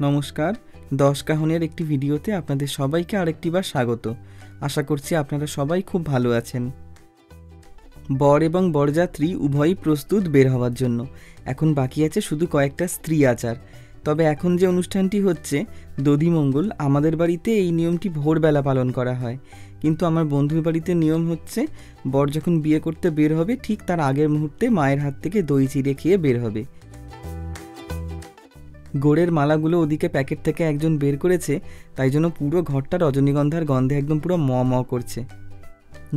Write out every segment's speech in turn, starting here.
নমস্কার, 10 কাহনের একটি ভিডিওতে আপনাদের সবাইকে আরেকটিবার স্বাগত। আশা করছি আপনারা সবাই খুব ভালো আছেন। বর এবং বরযাত্রী উভয়ই প্রস্তুত বের হওয়ার জন্য। এখন বাকি আছে শুধু কয়েকটা স্ত্রী আচার। তবে এখন যে অনুষ্ঠানটি হচ্ছে দধিমঙ্গল, আমাদের বাড়িতে এই নিয়মটি ভোরবেলা পালন করা হয়, কিন্তু আমার বন্ধুর বাড়িতে নিয়ম হচ্ছে বর যখন বিয়ে করতে বের হবে ঠিক তার আগের মুহূর্তে মায়ের হাত থেকে দই চিড়ে খেয়ে বের হবে। গোড়ের মালাগুলো ওদিকে প্যাকেট থেকে একজন বের করেছে, তাই জন্য পুরো ঘরটা রজনীগন্ধার গন্ধে একদম পুরো ম ম করছে।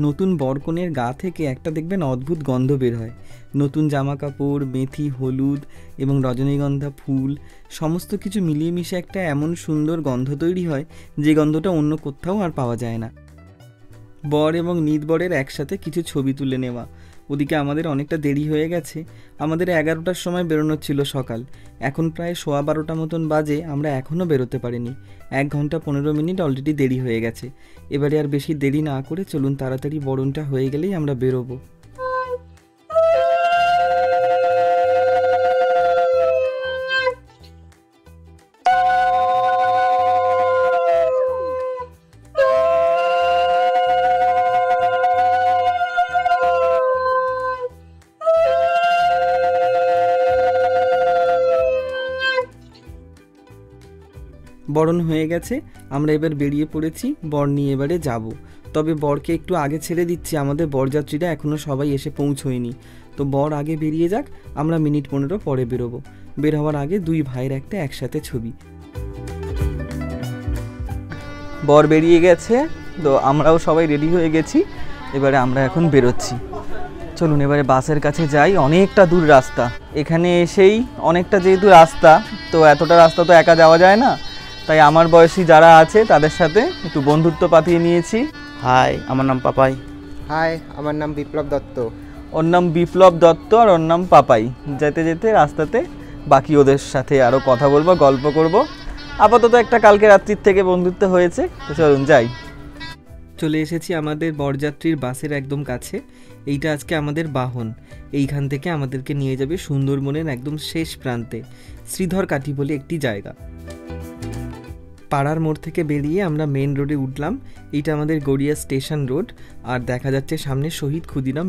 নতুন বরকনের গা থেকে একটা দেখবেন অদ্ভুত গন্ধ বের হয়। নতুন জামা কাপড়, মেথি, হলুদ এবং রজনীগন্ধা ফুল সমস্ত কিছু মিলিয়ে মিশে একটা এমন সুন্দর গন্ধ তৈরি হয় যে গন্ধটা অন্য কোথাও আর পাওয়া যায় না। বর এবং নিতবরের একসাথে কিছু ছবি তুলে নেওয়া। ওদিকে আমাদের অনেকটা দেরি হয়ে গেছে। আমাদের 11টার সময় বেরোনোর ছিল সকাল, এখন প্রায় 12:15 মতন বাজে, আমরা এখনও বেরোতে পারিনি। 1 ঘন্টা 15 মিনিট অলরেডি দেরি হয়ে গেছে। এবারে আর বেশি দেরি না করে চলুন, তাড়াতাড়ি বরণটা হয়ে গেলেই আমরা বেরোবো। বরণ হয়ে গেছে, আমরা এবার বেরিয়ে পড়েছি। বর নিয়ে এবারে যাব। তবে বরকে একটু আগে ছেড়ে দিচ্ছি, আমাদের বরযাত্রীরা এখনও সবাই এসে পৌঁছয়নি। তো বর আগে বেরিয়ে যাক, আমরা মিনিট 15 পরে বেরোবো। বের হওয়ার আগে দুই ভাইয়ের একটা একসাথে ছবি। বর বেরিয়ে গেছে, তো আমরাও সবাই রেডি হয়ে গেছি। এবারে আমরা এখন বেরোচ্ছি। চলুন এবারে বাসের কাছে যাই। অনেকটা দূর রাস্তা, এখানে এসেই অনেকটা যেহেতু রাস্তা, তো এতটা রাস্তা তো একা যাওয়া যায় না, তাই আমার বয়সী যারা আছে তাদের সাথে একটু বন্ধুত্ব পাতিয়ে নিয়েছি। হাই, আমার নাম পাপাই। হাই, আমার নাম বিপ্লব দত্ত। ওর নাম বিপ্লব দত্ত আর ওর নাম পাপাই। যেতে যেতে রাস্তাতে বাকি ওদের সাথে আরও কথা বলবো, গল্প করব। আপাতত একটা কালকে রাত্রির থেকে বন্ধুত্ব হয়েছে, তো চলুন যাই। চলে এসেছি আমাদের বরযাত্রীর বাসের একদম কাছে। এইটা আজকে আমাদের বাহন। এইখান থেকে আমাদেরকে নিয়ে যাবে সুন্দরবনের একদম শেষ প্রান্তে, শ্রীধরকাঠি বলে একটি জায়গা। পাড়ার মোড় থেকে বেরিয়ে আমরা মেন রোডে উঠলাম। এইটা আমাদের গড়িয়া স্টেশন রোড, আর দেখা যাচ্ছে সামনে শহীদ ক্ষুদিরাম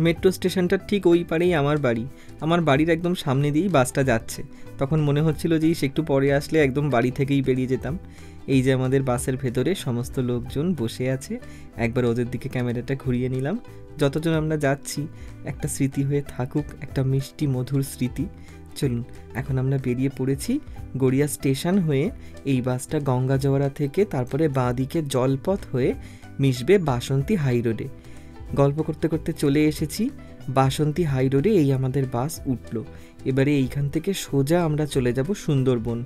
মেট্রো স্টেশনটার ঠিক ওই পারেই আমার বাড়ি। আমার বাড়ির একদম সামনে দিয়েই বাসটা যাচ্ছে। তখন মনে হচ্ছিল যে একটু পরে আসলে একদম বাড়ি থেকেই বেরিয়ে যেতাম। এই যে আমাদের বাসের ভেতরে সমস্ত লোকজন বসে আছে, একবার ওদের দিকে ক্যামেরাটা ঘুরিয়ে নিলাম। যতজন আমরা যাচ্ছি একটা স্মৃতি হয়ে থাকুক, একটা মিষ্টি মধুর স্মৃতি। চলুন এখন আমরা বেরিয়ে পড়েছি গড়িয়া স্টেশন হয়ে। এই বাসটা গঙ্গাজোয়ারা থেকে তারপরে বাঁ দিকে জলপথ হয়ে মিশবে বাসন্তী হাই রোডে। গল্প করতে করতে চলে এসেছি বাসন্তী হাই রোডে। এই আমাদের বাস উঠল। এবারে এইখান থেকে সোজা আমরা চলে যাব সুন্দরবন।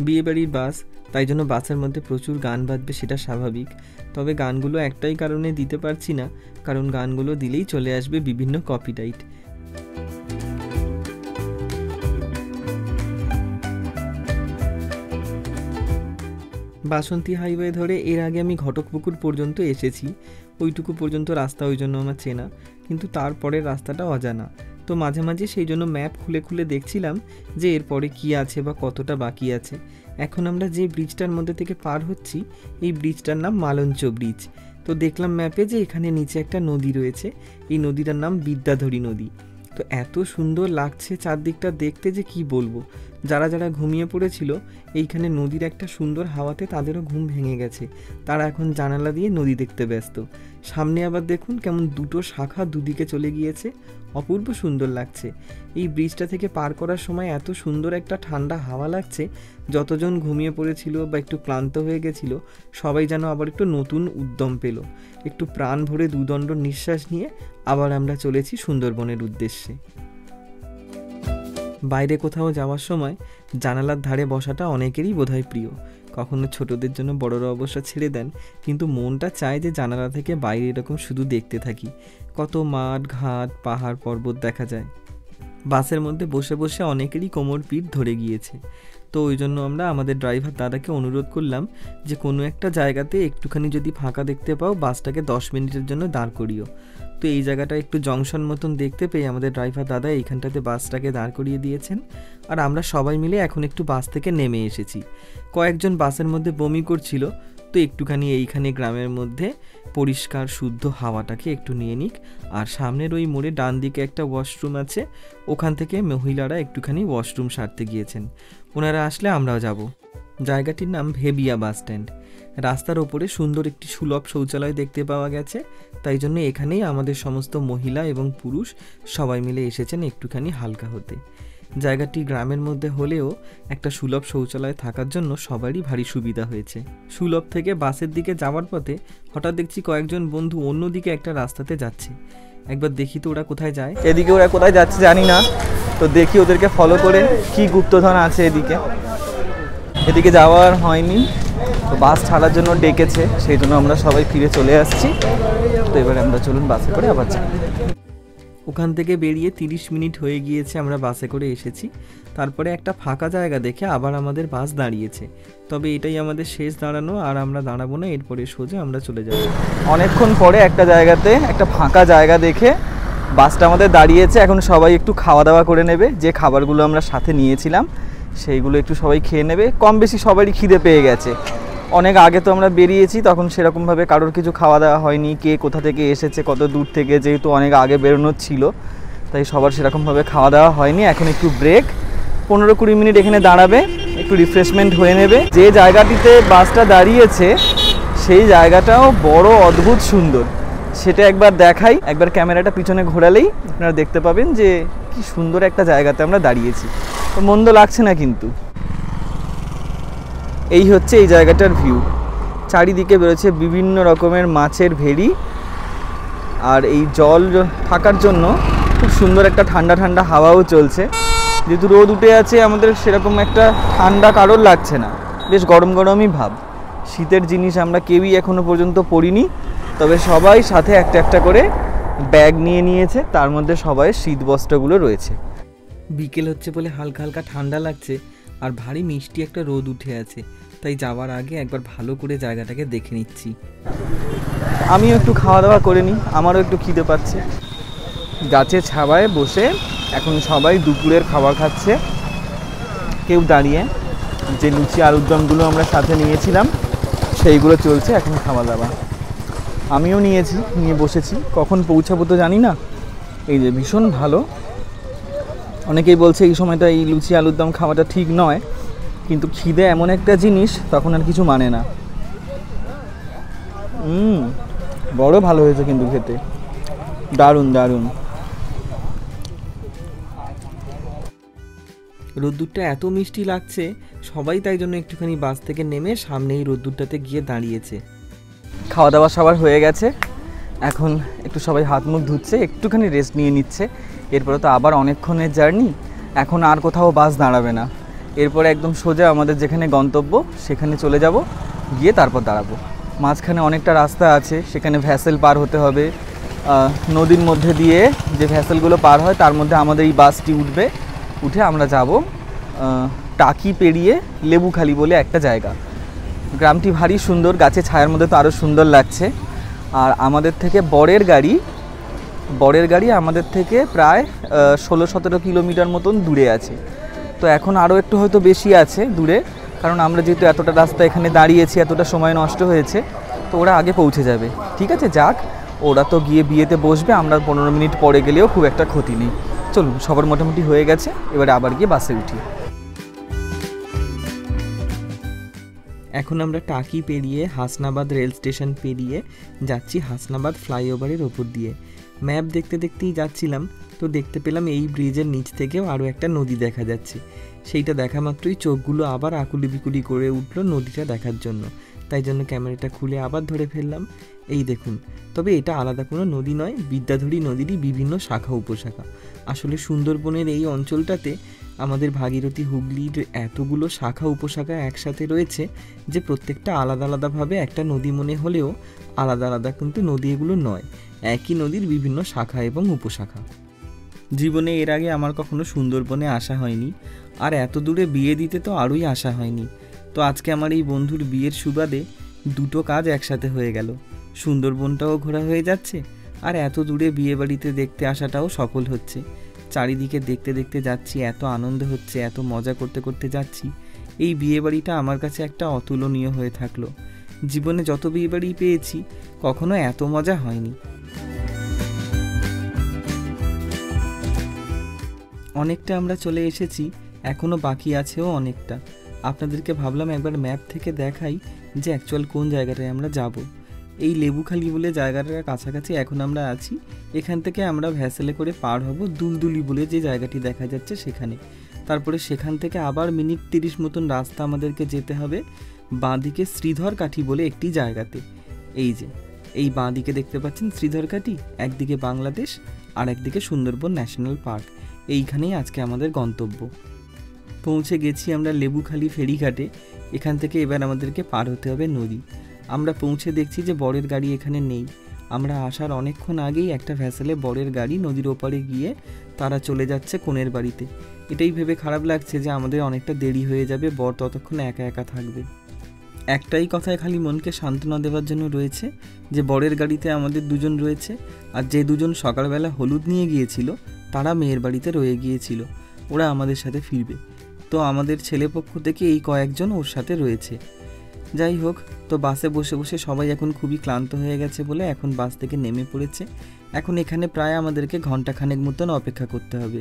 বিয়েবাড়ির বাস, তাই জন্য বাসের মধ্যে প্রচুর গান বাজবে, সেটা স্বাভাবিক। তবে গানগুলো একটাই কারণে দিতে পারছি না, কারণ গানগুলো দিলেই চলে আসবে বিভিন্ন কপিরাইট। বাসন্তী হাইওয়ে ধরে এর আগে আমি ঘটকপুকুর পর্যন্ত এসেছি। ওইটুকু পর্যন্ত রাস্তা ওই জন্য আমার চেনা, কিন্তু তারপরের রাস্তাটা অজানা। তো মাঝে মাঝে সেই জন্য ম্যাপ খুলে খুলে দেখছিলাম যে এরপরে কি আছে বা কতটা বাকি আছে। এখন আমরা যে ব্রিজটার মধ্যে থেকে পার হচ্ছি, এই ব্রিজটার নাম মালঞ্চ ব্রিজ। তো দেখলাম ম্যাপে যে এখানে নিচে একটা নদী রয়েছে, এই নদীটার নাম বিদ্যাধরী নদী। তো এত সুন্দর লাগছে চারদিকটা দেখতে যে কি বলবো। যারা যারা ঘুমিয়ে পড়েছিল এইখানে নদীর একটা সুন্দর হাওয়াতে তাদেরও ঘুম ভেঙে গেছে। তারা এখন জানালা দিয়ে নদী দেখতে ব্যস্ত। সামনে আবার দেখুন কেমন দুটো শাখা দুদিকে চলে গিয়েছে, অপূর্ব সুন্দর লাগছে। এই ব্রিজটা থেকে পার করার সময় এত সুন্দর একটা ঠান্ডা হাওয়া লাগছে, যতজন ঘুমিয়ে পড়েছিল বা একটু ক্লান্ত হয়ে গেছিল সবাই যেন আবার একটু নতুন উদ্যম পেল। একটু প্রাণ ভরে দুদণ্ড নিঃশ্বাস নিয়ে আবার আমরা চলেছি সুন্দরবনের উদ্দেশ্যে। বাইরে কোথাও যাওয়ার সময় জানালার ধারে বসাটা অনেকেরই বোধহয় প্রিয়। কখনো ছোটদের জন্য বড়রা অবশ্য ছেড়ে দেন, কিন্তু মনটা চায় যে জানালা থেকে বাইরে এরকম শুধু দেখতে থাকি। কত মাঠ ঘাট পাহাড় পর্বত দেখা যায়। বাসের মধ্যে বসে বসে অনেকেরই কোমর পিঠ ধরে গিয়েছে। তো ওই জন্য আমরা আমাদের ড্রাইভার দাদাকে অনুরোধ করলাম যে কোনো একটা জায়গাতে একটুখানি যদি ফাঁকা দেখতে পাও বাসটাকে 10 মিনিটের জন্য দাঁড় করিও। তো এই জায়গাটা একটু জংশন মতন দেখতে পেয়ে আমাদের ড্রাইভার দাদা এইখানটাতে বাসটাকে দাঁড় করিয়ে দিয়েছেন। আর আমরা সবাই মিলে এখন একটু বাস থেকে নেমে এসেছি। কয়েকজন বাসের মধ্যে বমি করছিল, তো একটুখানি এইখানে গ্রামের মধ্যে পরিষ্কার শুদ্ধ হাওয়াটাকে একটু নিয়ে নিক। আর সামনের ওই মোড়ে ডান দিকে একটা ওয়াশরুম আছে, ওখান থেকে মহিলারা একটুখানি ওয়াশরুম সারতে গিয়েছেন। ওনারা আসলে আমরাও যাব। জায়গাটির নাম ভেবিয়া বাস স্ট্যান্ড। রাস্তার ওপরে সুন্দর একটি সুলভ শৌচালয় দেখতে পাওয়া গেছে, তাই জন্য এখানেই আমাদের সমস্ত মহিলা এবং পুরুষ সবাই মিলে এসেছেন একটুখানি হালকা হতে। জায়গাটি গ্রামের মধ্যে হলেও একটা সুলভ শৌচালয় থাকার জন্য সবারই ভারী সুবিধা হয়েছে। সুলভ থেকে বাসের দিকে যাওয়ার পথে হঠাৎ দেখছি কয়েকজন বন্ধু অন্যদিকে একটা রাস্তাতে যাচ্ছে। একবার দেখি তো ওরা কোথায় যায়। এদিকে ওরা কোথায় যাচ্ছে জানি না, তো দেখি ওদেরকে ফলো করে কি গুপ্তধন আছে এদিকে যাওয়ার হয়নি, তো বাস ছাড়ার জন্য ডেকেছে, সেই জন্য আমরা সবাই ফিরে চলে আসছি। তো এবারে আমরা চলুন বাসে করে আবার যাই। ওখান থেকে বেরিয়ে 30 মিনিট হয়ে গিয়েছে আমরা বাসে করে এসেছি। তারপরে একটা ফাঁকা জায়গা দেখে আবার আমাদের বাস দাঁড়িয়েছে, তবে এটাই আমাদের শেষ দাঁড়ানো, আর আমরা দাঁড়াবো না, এরপরে সোজা আমরা চলে যাব। অনেকক্ষণ পরে একটা জায়গাতে একটা ফাঁকা জায়গা দেখে বাসটা আমাদের দাঁড়িয়েছে। এখন সবাই একটু খাওয়া দাওয়া করে নেবে, যে খাবারগুলো আমরা সাথে নিয়েছিলাম সেইগুলো একটু সবাই খেয়ে নেবে। কম বেশি সবারই খিদে পেয়ে গেছে। অনেক আগে তো আমরা বেরিয়েছি, তখন সেরকমভাবে কারোর কিছু খাওয়া দাওয়া হয়নি। কে কোথা থেকে এসেছে, কত দূর থেকে, যেহেতু অনেক আগে বেরোনোর ছিল, তাই সবার সেরকমভাবে খাওয়া দাওয়া হয়নি। এখন একটু ব্রেক, 15-20 মিনিট এখানে দাঁড়াবে, একটু রিফ্রেশমেন্ট হয়ে নেবে। যে জায়গাটিতে বাসটা দাঁড়িয়েছে সেই জায়গাটাও বড় অদ্ভুত সুন্দর, সেটা একবার দেখাই। একবার ক্যামেরাটা পিছনে ঘোরালেই আপনারা দেখতে পাবেন যে কি সুন্দর একটা জায়গাতে আমরা দাঁড়িয়েছি। তো মন্দ লাগছে না কিন্তু। এই হচ্ছে এই জায়গাটার ভিউ। চারিদিকে বেরোচ্ছে বিভিন্ন রকমের মাছের ভেড়ি, আর এই জল থাকার জন্য খুব সুন্দর একটা ঠান্ডা ঠান্ডা হাওয়াও চলছে। যেহেতু রোদ উঠে আছে, আমাদের সেরকম একটা ঠান্ডা কারোর লাগছে না, বেশ গরম গরমই ভাব। শীতের জিনিস আমরা কেউই এখনো পর্যন্ত পরিনি, তবে সবাই সাথে একটা একটা করে ব্যাগ নিয়ে নিয়েছে, তার মধ্যে সবাই শীত বস্ত্রগুলো রয়েছে। বিকেল হচ্ছে বলে হালকা হালকা ঠান্ডা লাগছে, আর ভারী মিষ্টি একটা রোদ উঠে আছে, তাই যাওয়ার আগে একবার ভালো করে জায়গাটাকে দেখে নিচ্ছি। আমিও একটু খাওয়া দাওয়া করে নিই, আমারও একটু খিদে পাচ্ছে। গাছের ছায়ায় বসে এখন সবাই দুপুরের খাবার খাচ্ছে, কেউ দাঁড়িয়ে। যে লুচি আলুর দমগুলো আমরা সাথে নিয়েছিলাম সেইগুলো চলছে এখন খাওয়া দাওয়া। আমিও নিয়েছি, নিয়ে বসেছি। কখন পৌঁছাবো তো জানি না। এই যে ভীষণ ভালো। অনেকেই বলছে এই সময়টা এই লুচি আলুর দম খাওয়াটা ঠিক নয়, কিন্তু খিদে এমন একটা জিনিস, তখন আর কিছু মানে না। বড় ভালো হয়েছে কিন্তু খেতে, দারুণ দারুণ। রোদ্দুরটা এত মিষ্টি লাগছে, সবাই তাই জন্য একটুখানি বাস থেকে নেমে সামনে এই রোদ্দুরটাতে গিয়ে দাঁড়িয়েছে। খাওয়া দাওয়া সবার হয়ে গেছে, এখন একটু সবাই হাত মুখ ধুচ্ছে, একটুখানি রেস্ট নিয়ে নিচ্ছে। এরপরে তো আবার অনেকক্ষণের জার্নি, এখন আর কোথাও বাস দাঁড়াবে না। এরপরে একদম সোজা আমাদের যেখানে গন্তব্য সেখানে চলে যাব, গিয়ে তারপর দাঁড়াবো। মাঝখানে অনেকটা রাস্তা আছে, সেখানে ভ্যাসেল পার হতে হবে। নদীর মধ্যে দিয়ে যে ভ্যাসেলগুলো পার হয় তার মধ্যে আমাদের এই বাসটি উঠবে, উঠে আমরা যাব টাকি পেরিয়ে লেবুখালি বলে একটা জায়গা। গ্রামটি ভারী সুন্দর, গাছের ছায়ার মধ্যে তো আরও সুন্দর লাগছে। আর আমাদের থেকে বরের গাড়ি আমাদের থেকে প্রায় 16-17 কিলোমিটার মতন দূরে আছে। তো এখন আরও একটু হয়তো বেশি আছে দূরে, কারণ আমরা যেহেতু এতটা রাস্তা এখানে দাঁড়িয়েছি, এতটা সময় নষ্ট হয়েছে, তো ওরা আগে পৌঁছে যাবে। ঠিক আছে, যাক, ওরা তো গিয়ে বিয়েতে বসবে, আমরা 15 মিনিট পরে গেলেও খুব একটা ক্ষতি নেই। চলুন, সবার মোটামুটি হয়ে গেছে, এবারে আবার গিয়ে বাসে উঠি। এখন আমরা টাকি পেরিয়ে হাসনাবাদ রেল স্টেশন পেরিয়ে যাচ্ছি হাসনাবাদ ফ্লাইওভারের ওপর দিয়ে। ম্যাপ দেখতে দেখতেই যাচ্ছিলাম, তো দেখতে পেলাম এই ব্রিজের নিচ থেকেও আরও একটা নদী দেখা যাচ্ছে। সেইটা দেখা মাত্রই চোখগুলো আবার আকুলি বিকুলি করে উঠলো নদীটা দেখার জন্য, তাই জন্য ক্যামেরাটা খুলে আবার ধরে ফেললাম। এই দেখুন, তবে এটা আলাদা কোনো নদী নয়, বিদ্যাধরী নদীরই বিভিন্ন শাখা উপশাখা। আসলে সুন্দরবনের এই অঞ্চলটাতে আমাদের ভাগীরথী হুগলির এতগুলো শাখা উপশাখা একসাথে রয়েছে যে প্রত্যেকটা আলাদা আলাদাভাবে একটা নদী মনে হলেও আলাদা আলাদা কিন্তু নদী এগুলো নয়, একই নদীর বিভিন্ন শাখা এবং উপশাখা। জীবনে এর আগে আমার কখনো সুন্দরবনে আসা হয়নি, আর এত দূরে বিয়ে দিতে তো আরোই আসা হয়নি। তো আজকে আমার এই বন্ধুর বিয়ের সুবাদে দুটো কাজ একসাথে হয়ে গেল, সুন্দরবনটাও ঘোরা হয়ে যাচ্ছে আর এত দূরে বিয়েবাড়িতে দেখতে আসাটাও সফল হচ্ছে। চারিদিকে দেখতে দেখতে যাচ্ছি, এত আনন্দ হচ্ছে, এত মজা করতে করতে যাচ্ছি। এই বিয়েবাড়িটা আমার কাছে একটা অতুলনীয় হয়ে থাকলো। জীবনে যত বিয়েবাড়ি পেয়েছি কখনো এত মজা হয়নি। অনেকটা আমরা চলে এসেছি, এখনও বাকি আছেও অনেকটা। আপনাদেরকে ভাবলাম একবার ম্যাপ থেকে দেখাই যে অ্যাকচুয়াল কোন জায়গাটায় আমরা যাব। এই লেবুখালি বলে জায়গাটার কাছাকাছি এখন আমরা আছি। এখান থেকে আমরা ভ্যাসেলে করে পার হব দুলদুলি বলে যে জায়গাটি দেখা যাচ্ছে সেখানে। তারপরে সেখান থেকে আবার মিনিট 30 মতন রাস্তা আমাদেরকে যেতে হবে বাঁদিকে শ্রীধর কাঠি বলে একটি জায়গাতে। এই যে এই বাঁদিকে দেখতে পাচ্ছেন শ্রীধর কাঠি, একদিকে বাংলাদেশ আর একদিকে সুন্দরবন ন্যাশনাল পার্ক। এইখানেই আজকে আমাদের গন্তব্য। পৌঁছে গেছি আমরা লেবুখালি ফেরিঘাটে। এখান থেকে এবার আমাদেরকে পার হতে হবে নদী। আমরা পৌঁছে দেখছি যে বরের গাড়ি এখানে নেই। আমরা আসার অনেকক্ষণ আগেই একটা ভ্যাসেলে বরের গাড়ি নদীর ওপারে গিয়ে তারা চলে যাচ্ছে কনের বাড়িতে। এটাই ভেবে খারাপ লাগছে যে আমাদের অনেকটা দেরি হয়ে যাবে, বর ততক্ষণ একা একা থাকবে। একটাই কথায় খালি মনকে সান্ত্বনা দেওয়ার জন্য রয়েছে যে বরের গাড়িতে আমাদের দুজন রয়েছে, আর যে দুজন সকালবেলা হলুদ নিয়ে গিয়েছিল তারা মেয়ের বাড়িতে রয়ে গিয়েছিল, ওরা আমাদের সাথে ফিরবে। তো আমাদের ছেলেপক্ষ থেকে এই কয়েকজন ওর সাথে রয়েছে। যাই হোক, তো বাসে বসে বসে সবাই এখন খুবই ক্লান্ত হয়ে গেছে বলে এখন বাস থেকে নেমে পড়েছে। এখন এখানে প্রায় আমাদেরকে ঘন্টাখানেক মতন অপেক্ষা করতে হবে,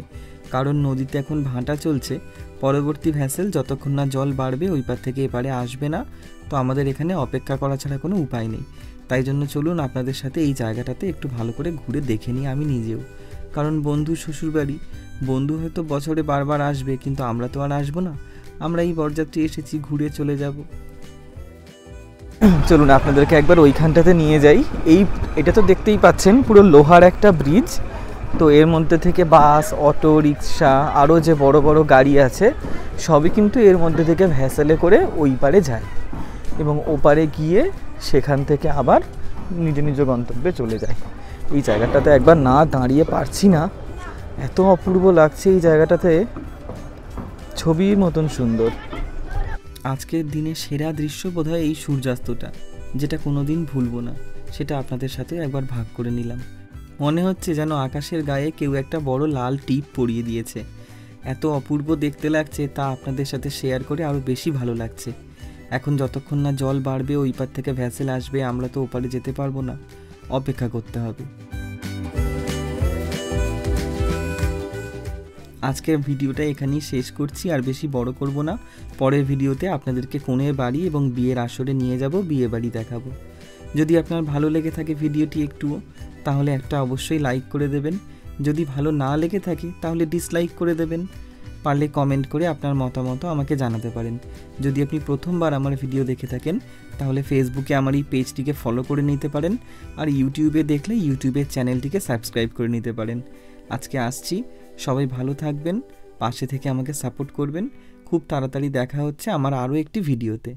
কারণ নদীতে এখন ভাঁটা চলছে। পরবর্তী ভ্যাসেল যতক্ষণ না জল বাড়বে ওই পার থেকে এপারে আসবে না। তো আমাদের এখানে অপেক্ষা করা ছাড়া কোনো উপায় নেই। তাই জন্য চলুন আপনাদের সাথে এই জায়গাটাতে একটু ভালো করে ঘুরে দেখে নিই আমি নিজেও। কারণ বন্ধু শ্বশুরবাড়ি, বন্ধু হয়তো বছরে বারবার আসবে, কিন্তু আমরা তো আর আসবো না। আমরা এই বরযাত্রী এসেছি, ঘুরে চলে যাব। চলুন আপনাদেরকে একবার ওইখানটাতে নিয়ে যাই। এটা তো দেখতেই পাচ্ছেন পুরো লোহার একটা ব্রিজ। তো এর মধ্যে থেকে বাস, অটো, রিক্সা, আরও যে বড় বড় গাড়ি আছে সবই কিন্তু এর মধ্যে থেকে ভ্যাসেলে করে ওই পারে যায় এবং ওপারে গিয়ে সেখান থেকে আবার নিজ নিজ গন্তব্যে চলে যায়। এই জায়গাটাতে একবার না দাঁড়িয়ে পারছি না, এত অপূর্ব লাগছে এই জায়গাটাতে, ছবির মতন সুন্দর। আজকের দিনে সেরা দৃশ্য বোধহয় এই সূর্যাস্তটা, যেটা কোনোদিন ভুলবো না। সেটা আপনাদের সাথে একবার ভাগ করে নিলাম। মনে হচ্ছে যেন আকাশের গায়ে কেউ একটা বড় লাল টিপ পরিয়ে দিয়েছে। এত অপূর্ব দেখতে লাগছে, তা আপনাদের সাথে শেয়ার করে আরও বেশি ভালো লাগছে। এখন যতক্ষণ না জল বাড়বে, ওই পার থেকে ভ্যাসেল আসবে, আমরা তো ওপারে যেতে পারবো না, অপেক্ষা করতে হবে। আজকের ভিডিওটা এখানেই শেষ করছি, আর বেশি বড় করব না। পরের ভিডিওতে আপনাদেরকে কনের বাড়ি এবং বিয়ের আসরে নিয়ে যাব, বিয়ে বাড়ি দেখাবো। যদি আপনার ভালো লেগে থাকে ভিডিওটি একটুও, তাহলে একটা অবশ্যই লাইক করে দেবেন। যদি ভালো না লেগে থাকে তাহলে ডিসলাইক করে দেবেন। পারলে কমেন্ট করে আপনার মতামত আমাকে জানাতে পারেন। যদি আপনি প্রথমবার আমার ভিডিও দেখে থাকেন তাহলে ফেসবুকে আমার এই পেজটিকে ফলো করে নিতে পারেন, আর ইউটিউবে দেখলে ইউটিউবের চ্যানেলটিকে সাবস্ক্রাইব করে নিতে পারেন। আজকে আসছি, সবাই ভালো থাকবেন, পাশে থেকে আমাকে সাপোর্ট করবেন। খুব তাড়াতাড়ি দেখা হচ্ছে আমার আরও একটি ভিডিওতে।